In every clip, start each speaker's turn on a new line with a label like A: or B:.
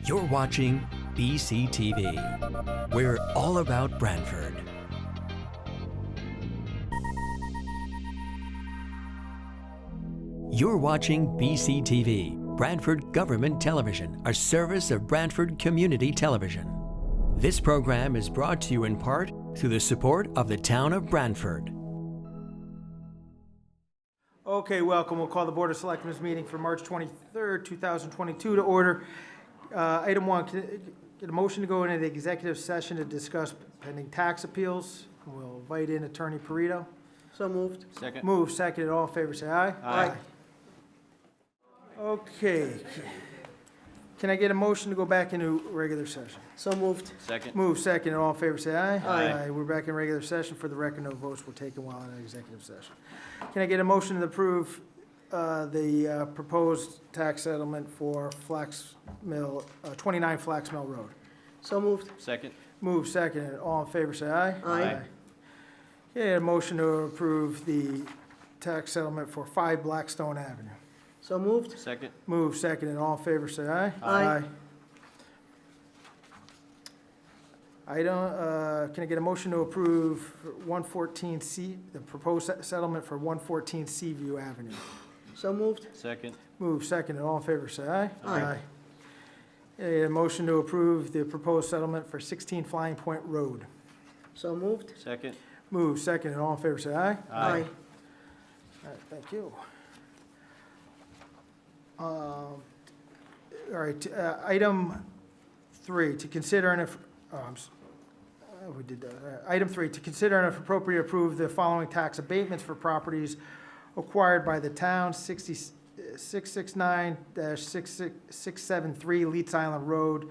A: You're watching BCTV. We're all about Branford. You're watching BCTV, Branford Government Television, a service of Branford Community Television. This program is brought to you in part through the support of the town of Branford.
B: Okay, welcome. We'll call the Board of Selectmen's meeting for March 23rd, 2022 to order. Item 1, get a motion to go into the executive session to discuss pending tax appeals. We'll invite in Attorney Perito.
C: So moved.
D: Second.
B: Move, seconded. All in favor, say aye.
D: Aye.
B: Okay. Can I get a motion to go back into regular session?
C: So moved.
D: Second.
B: Move, seconded. All in favor, say aye.
D: Aye.
B: We're back in regular session. For the record, no votes were taken while in executive session. Can I get a motion to approve the proposed tax settlement for Flax Mill, 29 Flax Mill Road?
C: So moved.
D: Second.
B: Move, seconded. All in favor, say aye.
C: Aye.
B: Okay, a motion to approve the tax settlement for 5 Blackstone Avenue.
C: So moved.
D: Second.
B: Move, seconded. All in favor, say aye.
C: Aye.
B: Can I get a motion to approve 114C, the proposed settlement for 114 Seaview Avenue?
C: So moved.
D: Second.
B: Move, seconded. All in favor, say aye.
C: Aye.
B: Okay, a motion to approve the proposed settlement for 16 Flying Point Road.
C: So moved.
D: Second.
B: Move, seconded. All in favor, say aye.
C: Aye.
B: All right, thank you. All right, item 3, to consider and if, we did that. Item 3, to consider and if appropriate approve the following tax abatements for properties acquired by the town, 669-6673 Leeds Island Road,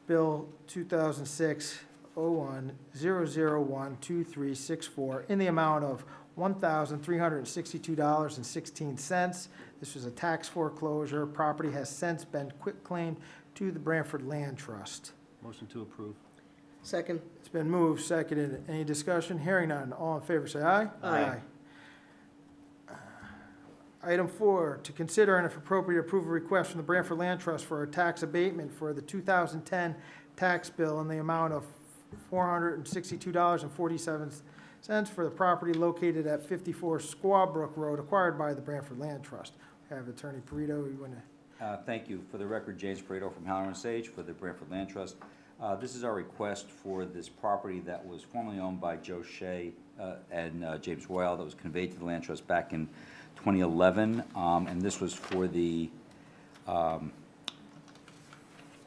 B: Bill 2006-01-001-2364, in the amount of $1,362.16. This was a tax foreclosure. Property has since been quitclaimed to the Branford Land Trust.
D: Motion to approve.
C: Second.
B: It's been moved, seconded. Any discussion? Hearing none. All in favor, say aye.
C: Aye.
B: Item 4, to consider and if appropriate approve a request from the Branford Land Trust for a tax abatement for the 2010 tax bill in the amount of $462.47 for the property located at 54 Squawbrook Road, acquired by the Branford Land Trust. I have Attorney Perito. You want to?
E: Thank you. For the record, James Perito from Halloran Sage for the Branford Land Trust. This is our request for this property that was formerly owned by Joe Shea and James Royal, that was conveyed to the Land Trust back in 2011, and this was for the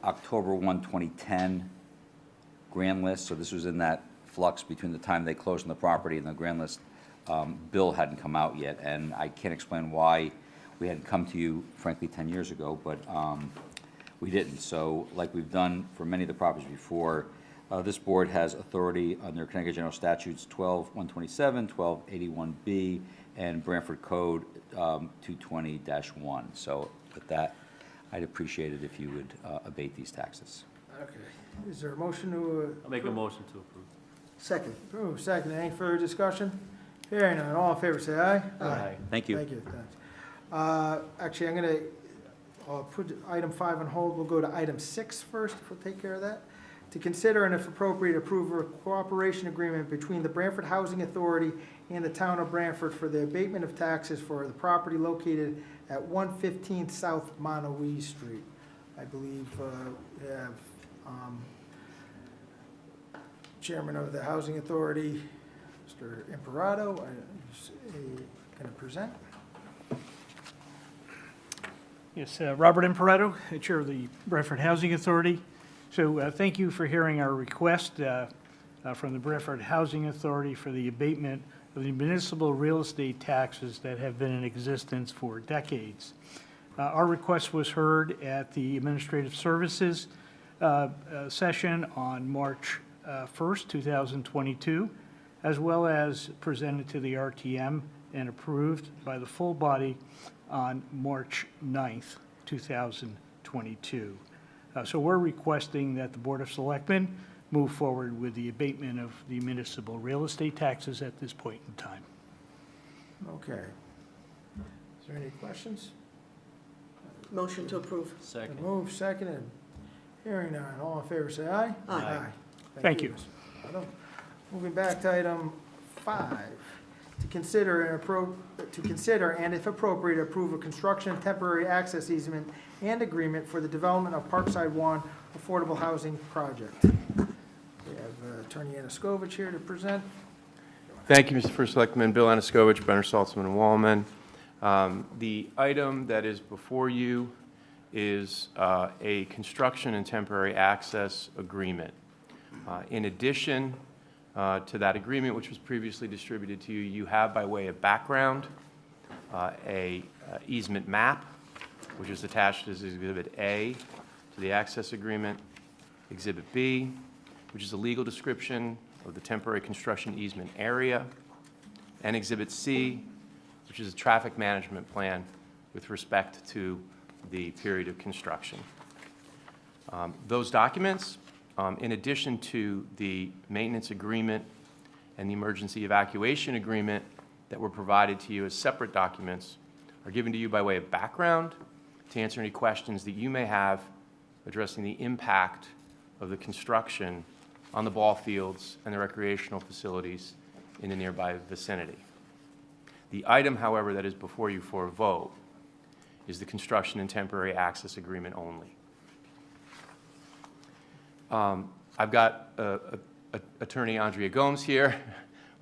E: October 1, 2010 grand list. So this was in that flux between the time they closed on the property and the grand list bill hadn't come out yet, and I can't explain why we hadn't come to you, frankly, 10 years ago, but we didn't. So like we've done for many of the properties before, this board has authority under Connecticut General Statutes 12-127, 12-81B, and Branford Code 220-1. So with that, I'd appreciate it if you would abate these taxes.
B: Okay. Is there a motion to?
D: I'll make a motion to approve.
C: Second.
B: Approve. Second. Any further discussion? Hearing none. All in favor, say aye.
D: Aye.
E: Thank you.
B: Thank you. Thanks. Actually, I'm going to put item 5 on hold. We'll go to item 6 first, if we'll take care of that. To consider and if appropriate approve a cooperation agreement between the Branford Housing Authority and the town of Branford for the abatement of taxes for the property located at 115 South Monowee Street. I believe we have Chairman of the Housing Authority, Mr. Imperato, going to present.
F: Yes, Robert Imperato, Chair of the Branford Housing Authority. So thank you for hearing our request from the Branford Housing Authority for the abatement of the municipal real estate taxes that have been in existence for decades. Our request was heard at the Administrative Services session on March 1st, 2022, as well as presented to the RTM and approved by the full body on March 9th, 2022. So we're requesting that the Board of Selectmen move forward with the abatement of the municipal real estate taxes at this point in time.
B: Okay. Is there any questions?
C: Motion to approve.
D: Second.
B: Move, seconded. Hearing none, all in favor say aye.
C: Aye.
F: Thank you.
B: Mr. Otto. Moving back to item 5, to consider and if appropriate, approve a construction temporary access easement and agreement for the development of Parkside 1 affordable housing project. We have Attorney Anaskevich here to present.
G: Thank you, Mr. First Selectman. Bill Anaskevich, Benner, Saltzman, and Wallman. The item that is before you is a construction and temporary access agreement. In addition to that agreement, which was previously distributed to you, you have, by way of background, a easement map, which is attached as Exhibit A to the access agreement, Exhibit B, which is a legal description of the temporary construction easement area, and Exhibit C, which is a traffic management plan with respect to the period of construction. Those documents, in addition to the maintenance agreement and the emergency evacuation agreement that were provided to you as separate documents, are given to you by way of background to answer any questions that you may have addressing the impact of the construction on the ball fields and the recreational facilities in the nearby vicinity. The item, however, that is before you for a vote is the construction and temporary access agreement only. I've got Attorney Andrea Gomes here,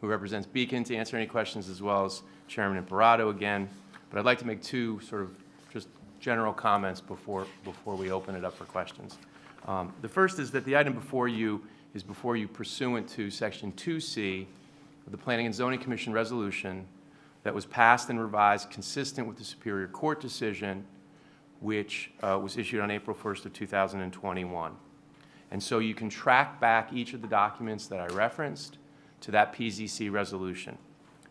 G: who represents Beacon, to answer any questions, as well as Chairman Imparato again. But I'd like to make two sort of just general comments before we open it up for questions. The first is that the item before you is before you pursuant to Section 2C of the Planning and Zoning Commission resolution that was passed and revised consistent with the Superior Court decision, which was issued on April 1st of 2021. And so you can track back each of the documents that I referenced to that PZC resolution.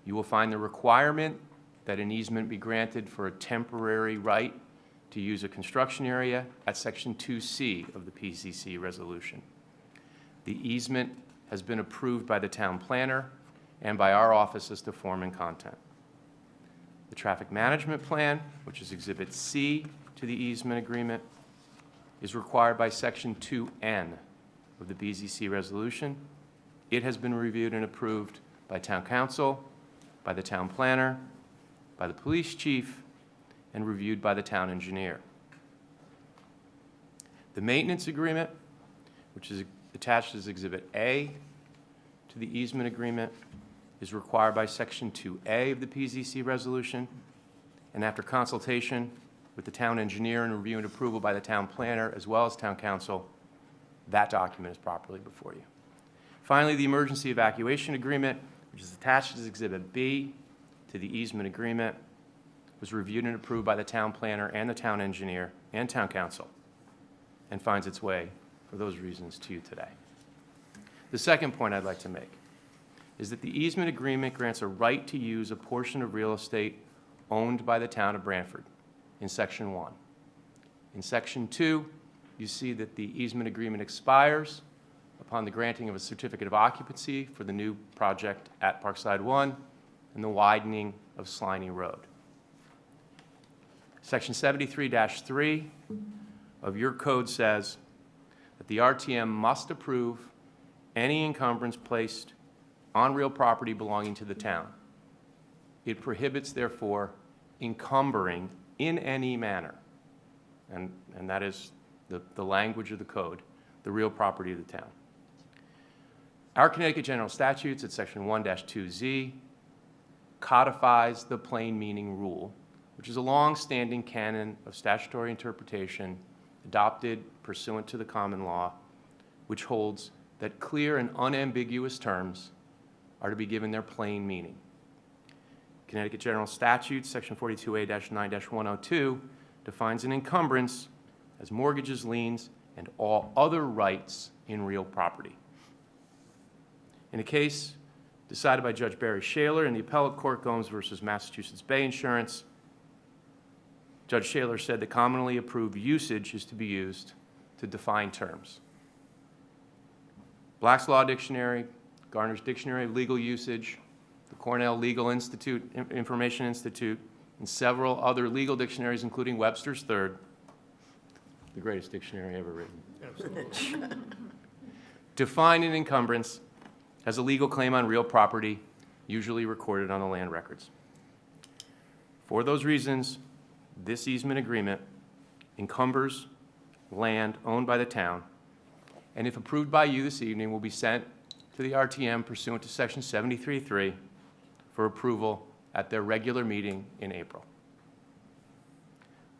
G: You will find the requirement that an easement be granted for a temporary right to use a construction area at Section 2C of the PZC resolution. The easement has been approved by the town planner and by our office as to form and content. The traffic management plan, which is Exhibit C to the easement agreement, is required by Section 2N of the BZC resolution. It has been reviewed and approved by town council, by the town planner, by the police chief, and reviewed by the town engineer. The maintenance agreement, which is attached as Exhibit A to the easement agreement, is required by Section 2A of the PZC resolution, and after consultation with the town engineer and review and approval by the town planner as well as town council, that document is properly before you. Finally, the emergency evacuation agreement, which is attached as Exhibit B to the easement agreement, was reviewed and approved by the town planner and the town engineer and town council, and finds its way, for those reasons, to you today. The second point I'd like to make is that the easement agreement grants a right to use a portion of real estate owned by the town of Branford in Section 1. In Section 2, you see that the easement agreement expires upon the granting of a certificate of occupancy for the new project at Parkside 1 and the widening of Sliney Road. Section 73-3 of your code says that the RTM must approve any encumbrance placed on real property belonging to the town. It prohibits, therefore, encumbering in any manner, and that is the language of the code, the real property of the town. Our Connecticut General Statutes at Section 1-2Z codifies the plain meaning rule, which is a long-standing canon of statutory interpretation adopted pursuant to the common law, which holds that clear and unambiguous terms are to be given their plain meaning. Connecticut General Statutes, Section 42A-9-102, defines an encumbrance as mortgages, liens, and all other rights in real property. In a case decided by Judge Barry Shaler in the appellate court, Gomes versus Massachusetts Bay Insurance, Judge Shaler said the commonly approved usage is to be used to define terms. Black's Law Dictionary, Garner's Dictionary of Legal Usage, the Cornell Legal Institute, Information Institute, and several other legal dictionaries, including Webster's Third, the greatest dictionary ever written. Define an encumbrance as a legal claim on real property, usually recorded on the land records. For those reasons, this easement agreement encumbers land owned by the town, and if approved by you this evening, will be sent to the RTM pursuant to Section 73.3 for approval at their regular meeting in April.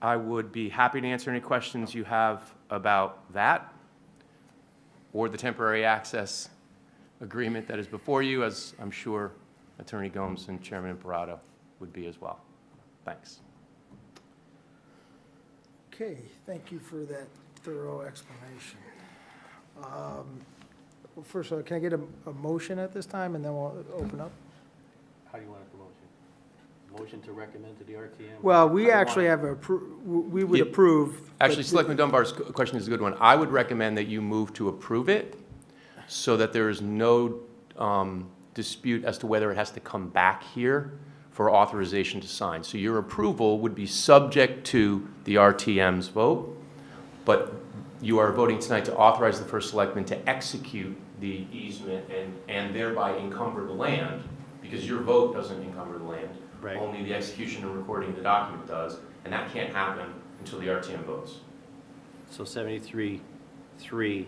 G: I would be happy to answer any questions you have about that or the temporary access agreement that is before you, as I'm sure Attorney Gomes and Chairman Imparato would be as well. Thanks.
B: Okay, thank you for that thorough explanation. Well, first of all, can I get a motion at this time, and then we'll open up?
D: How do you want the motion? Motion to recommend to the RTM?
B: Well, we
D: How do you
B: actually
D: want
B: have we would
G: Yeah.
B: approve.
G: Actually,
B: but-
G: Selectman Dunbar's question is a good one. I would recommend that you move to approve it so that there is no dispute as to whether it has to come back here for authorization to sign. So your approval would be subject to the RTM's vote, but you are voting tonight to authorize the first selectman to execute the easement and thereby encumber the land, because your vote doesn't encumber the land.
D: Right.
G: Only the execution and recording of the document does, and that can't happen until the RTM votes.
D: So 73.3,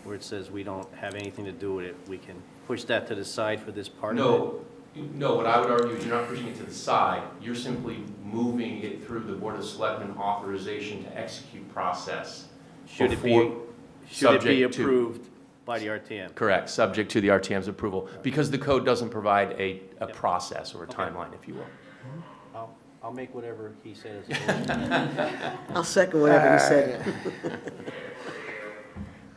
D: where it says we don't have anything to do with it, we can push that to the side for this part of it?
G: No, what I would argue is you're not pushing it to the side, you're simply moving it through the Board of Selectmen authorization to execute process.
D: Should it be
G: subject to-
D: approved by the RTM?
G: Correct, subject to the RTM's approval, because the code doesn't provide a
D: Yep.
G: process or a
D: Okay.
G: timeline, if you will.
D: I'll make whatever he says.
C: I'll second whatever he said.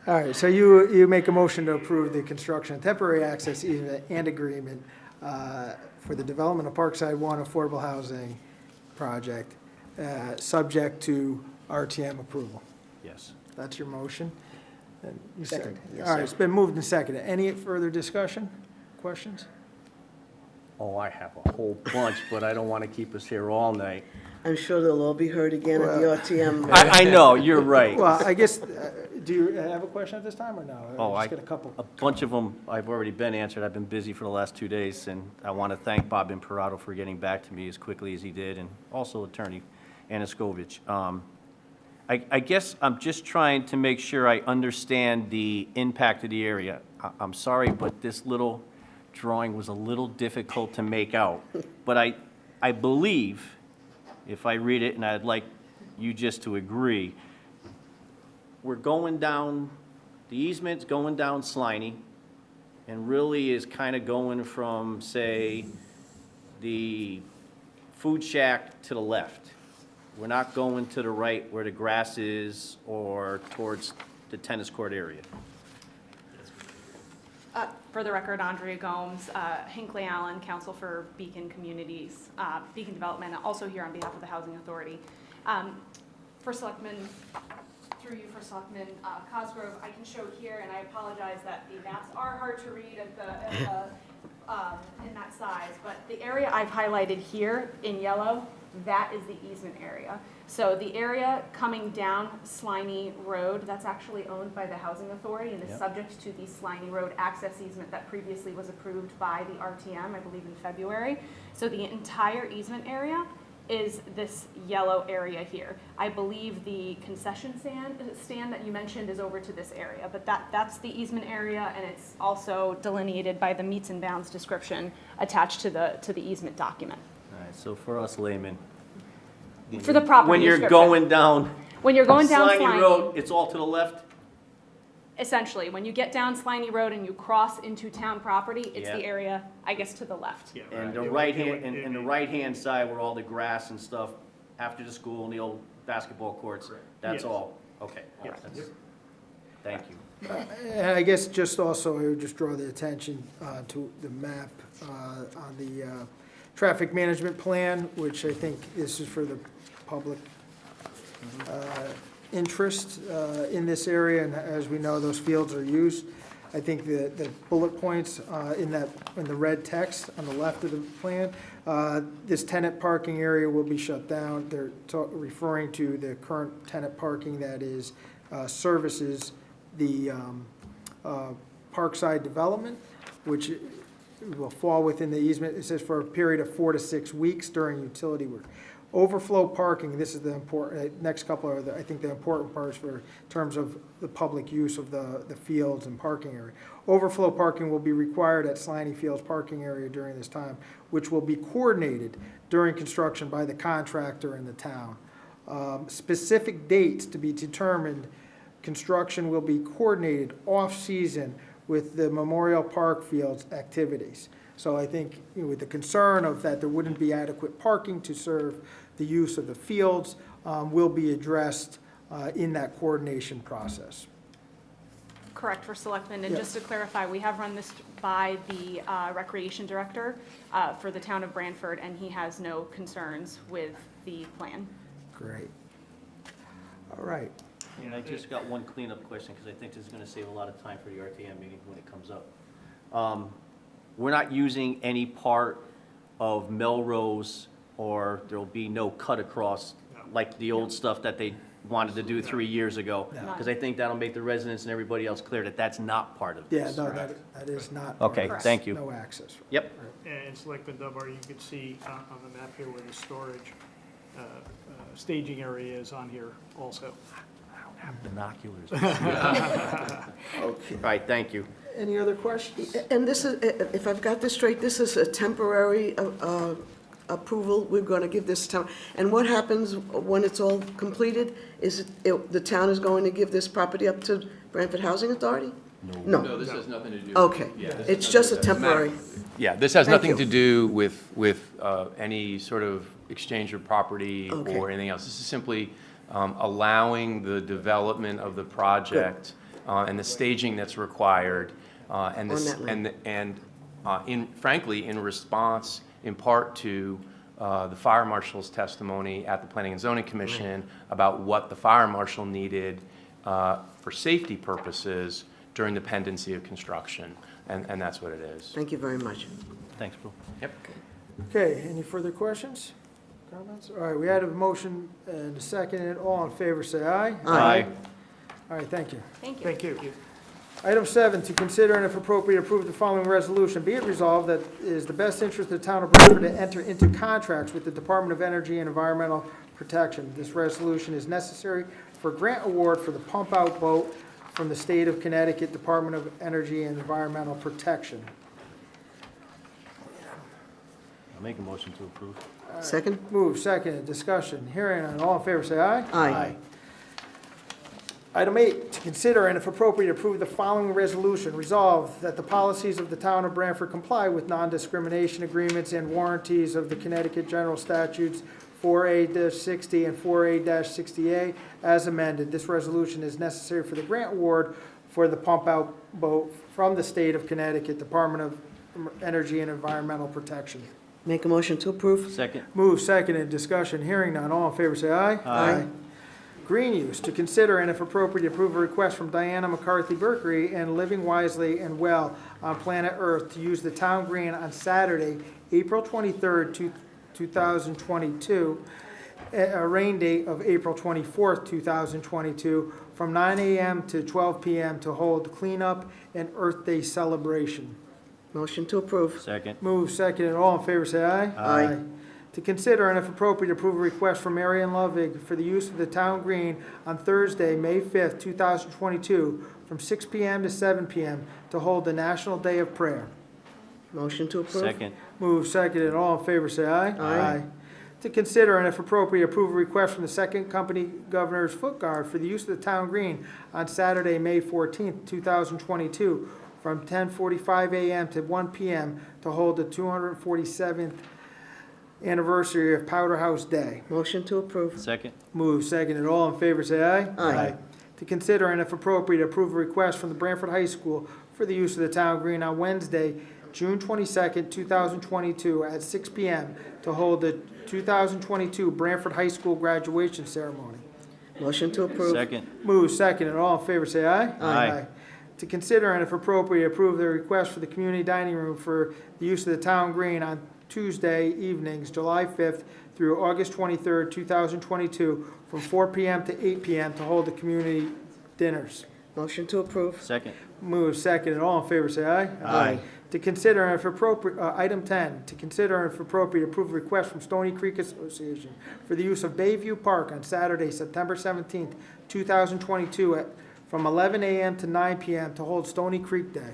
B: All right, so you make a motion to approve the construction, temporary access easement and agreement for the development of Parkside One Affordable Housing Project, subject to RTM approval.
D: Yes.
B: That's your motion? And you
C: Second, yes,
B: All right,
C: sir.
B: it's been moved and seconded. Any further discussion, questions?
D: Oh, I have a whole bunch, but I don't want to keep us here all night.
C: I'm sure they'll all be heard again at the RTM.
D: I know, you're right.
B: Well, I guess, do you have a question at this time, or no?
D: Oh,
B: Just got a couple.
D: A bunch of them I've already been answered. I've been busy for the last 2 days, and I want to thank Bob Imparato for getting back to me as quickly as he did, and also Attorney Anaskovich. I guess I'm just trying to make sure I understand the impact of the area. I'm sorry, but this little drawing was a little difficult to make out. But I believe, if I read it, and I'd like you just to agree, we're going down, the easement's going down Sliney, and really is kind of going from, say, the food shack to the left. We're not going to the right where the grass is or towards the tennis court area.
H: For the record, Andrea Gomes, Hinckley Allen, Counsel for Beacon Communities, Beacon Development, also here on behalf of the Housing Authority. For Selectman, through you for Selectman Cosgrove, I can show here, and I apologize that the maps are hard to read in that size, but the area I've highlighted here in yellow, that is the easement area. So the area coming down Sliney Road, that's actually owned by the Housing Authority and is
D: Yep.
H: subject to the Sliney Road access easement that previously was approved by the RTM, I believe in February. So the entire easement area is this yellow area here. I believe the concession stand that you mentioned is over to this area, but that's the easement area, and it's also delineated by the meets and bounds description attached to the easement document.
D: All right, so for us laymen.
H: For the property
D: When you're
H: description.
D: going down
H: When you're going down
D: Sliney
H: Sliney,
D: Road, it's all to the left?
H: essentially, when you get down Sliney Road and you cross into town property, it's
D: Yeah.
H: the area, I guess, to the left.
D: And the right hand, and the right-hand side where all the grass and stuff after the school and the old basketball courts, that's
F: Yes.
D: all, okay.
F: Yes.
D: That's- Thank you.
B: And I guess just also, I would just draw the attention to the map on the traffic management plan, which I think this is for the public interest in this area, and as we know, those fields are used I think the bullet points in the red text on the left of the plan, this tenant parking area will be shut down. They're referring to the current tenant parking that is services the Parkside development, which will fall within the easement. It says for a period of 4 to 6 weeks during utility work. Overflow parking, this is the important, next couple are, I think, the important parts for terms of the public use of the fields and parking area. Overflow parking will be required at Slaney Fields parking area during this time, which will be coordinated during construction by the contractor and the town. Specific dates to be determined. Construction will be coordinated off-season with the Memorial Park Fields activities. So I think, with the concern of that there wouldn't be adequate parking to serve the use of the fields, will be addressed in that coordination process.
H: Correct, for Selectmen. And
B: Yeah.
H: just to clarify, we have run this by the Recreation Director for the town of Branford, and he has no concerns with the plan.
B: Great. All right.
D: And I just got one cleanup question, because I think this is gonna save a lot of time for the RTM meeting when it comes up. We're not using any part of Melrose, or there'll be no cut across, like the old stuff that they wanted to do 3 years ago? Because I think that'll make the residents and everybody else clear that that's not part of
B: Yeah,
D: this.
B: no, that is not.
D: Okay, thank you.
B: No access.
D: Yep.
F: And Selectman Dunbar, you can see on the map here where the storage staging area is on here also.
D: Binoculars.
B: Okay.
D: All right, thank you.
B: Any other questions?
C: And this is, if I've got this straight, this is a temporary approval. We're going to give this town. And what happens when it's all completed? Is the town is going to give this property up to Branford Housing Authority? No.
G: No, this has nothing to do.
C: Okay.
G: Yeah, this
C: It's
G: has
C: just a
G: nothing to do-
C: temporary.
G: Yeah, this has
C: Thank
G: nothing
C: you.
G: to do with any sort of exchange of property
C: Okay.
G: or anything else. This is simply allowing the development of the project and the staging that's required, and this,
C: On that
G: and frankly, in response, in part to the fire marshal's testimony at the Planning and Zoning Commission about what the fire marshal needed for safety purposes during the pendency of construction, and that's what it is.
C: Thank you very much.
D: Thanks, Bill.
G: Yep.
B: Okay, any further questions, comments? All right, we had a motion and a second, and all in favor say aye.
C: Aye.
B: All right, thank you.
H: Thank you.
F: Thank you.
B: Item 7, to consider and if appropriate, approve the following resolution. Be it resolved that it is the best interest of the town of Branford to enter into contracts with the Department of Energy and Environmental Protection. This resolution is necessary for grant award for the pump-out boat from the state of Connecticut Department of Energy and Environmental Protection.
D: I'll make a motion to approve.
C: Second?
B: Move, second, discussion. Hearing none, all in favor say aye.
C: Aye.
B: Item 8, to consider and if appropriate, approve the following resolution. Resolved that the policies of the town of Branford comply with non-discrimination agreements and warranties of the Connecticut General Statutes 4A-60 and 4A-60A as amended. This resolution is necessary for the grant award for the pump-out boat from the state of Connecticut Department of Energy and Environmental Protection.
C: Make a motion to approve?
D: Second.
B: Move, second, in discussion. Hearing none, all in favor say aye.
C: Aye.
B: Green use, to consider and if appropriate, approve a request from Diana McCarthy Berkery and Living Wisely and Well on Planet Earth to use the town green on Saturday, April 23rd, 2022, a rain date of April 24th, 2022, from 9 a.m. to 12 p.m. to hold cleanup and Earth Day celebration.
C: Motion to approve?
D: Second.
B: Move second, and all in favor say aye.
C: Aye.
B: To consider and if appropriate, approve a request from Marion Lovig for the use of the town green on Thursday, May 5th, 2022, from 6 p.m. to 7 p.m. to hold the National Day of Prayer.
C: Motion to approve?
D: Second.
B: Move second, and all in favor say aye.
C: Aye.
B: To consider and if appropriate, approve a request from the Second Company Governor's Foot Guard for the use of the town green on Saturday, May 14th, 2022, from 10:45 a.m. to 1 p.m. to hold the 247th anniversary of Powder House Day.
C: Motion to approve?
D: Second.
B: Move second, and all in favor say aye.
C: Aye.
B: To consider and if appropriate, approve a request from the Branford High School for the use of the town green on Wednesday, June 22nd, 2022, at 6 p.m. to hold the 2022 Branford High School graduation ceremony.
C: Motion to approve?
D: Second.
B: Move second, and all in favor say aye.
D: Aye.
B: to consider and if appropriate, approve the request for the community dining room for the use of the town green on Tuesday evenings, July 5th through August 23rd, 2022, from 4 p.m. to 8 p.m. to hold the community dinners.
C: Motion to approve.
D: Second.
B: Move second, and all in favor say aye.
C: Aye.
B: To consider and if appropriate, item 10, to consider and if appropriate, approve a request from Stony Creek Association for the use of Bayview Park on Saturday, September 17th, 2022, from 11 a.m. to 9 p.m. to hold Stony Creek Day.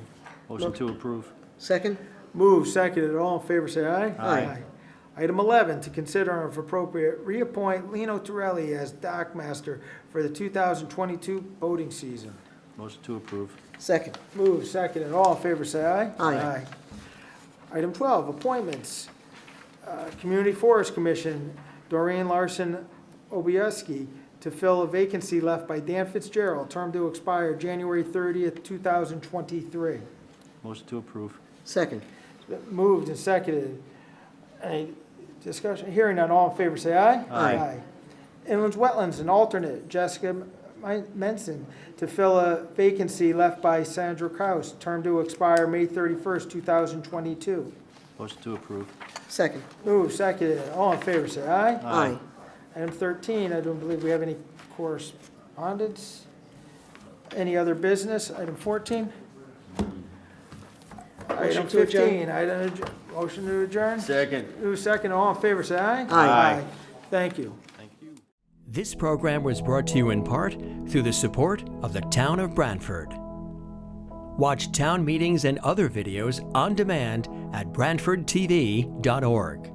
D: Motion to approve.
C: Second.
B: Move second, and all in favor say aye.
C: Aye.
B: Item 11, to consider and if appropriate, reappoint Lino Torelli as dock master for the 2022 boating season.
D: Motion to approve.
C: Second.
B: Move second, and all in favor say aye.
C: Aye.
B: Item 12, appointments. Community Forest Commission, Doreen Larson Obieski, to fill a vacancy left by Dan Fitzgerald, term to expire January 30th, 2023.
D: Motion to approve.
C: Second.
B: Moved and seconded. Any discussion? Hearing none, all in favor say aye.
C: Aye.
B: Inland Wetlands, an alternate, Jessica Menson, to fill a vacancy left by Sandra Kraus, term to expire May 31st, 2022.
D: Motion to approve.
C: Second.
B: Move seconded, all in favor say aye.
C: Aye.
B: Item 13, I don't believe we have any correspondence. Any other business? Item 14? Item
C: to adjourn.
B: 15, motion to adjourn?
D: Second.
B: Move second, all in favor say aye.
C: Aye.
B: Thank you.
A: This program was brought to you in part through the support of the Town of Branford. Watch town meetings and other videos on demand at BranfordTV.org.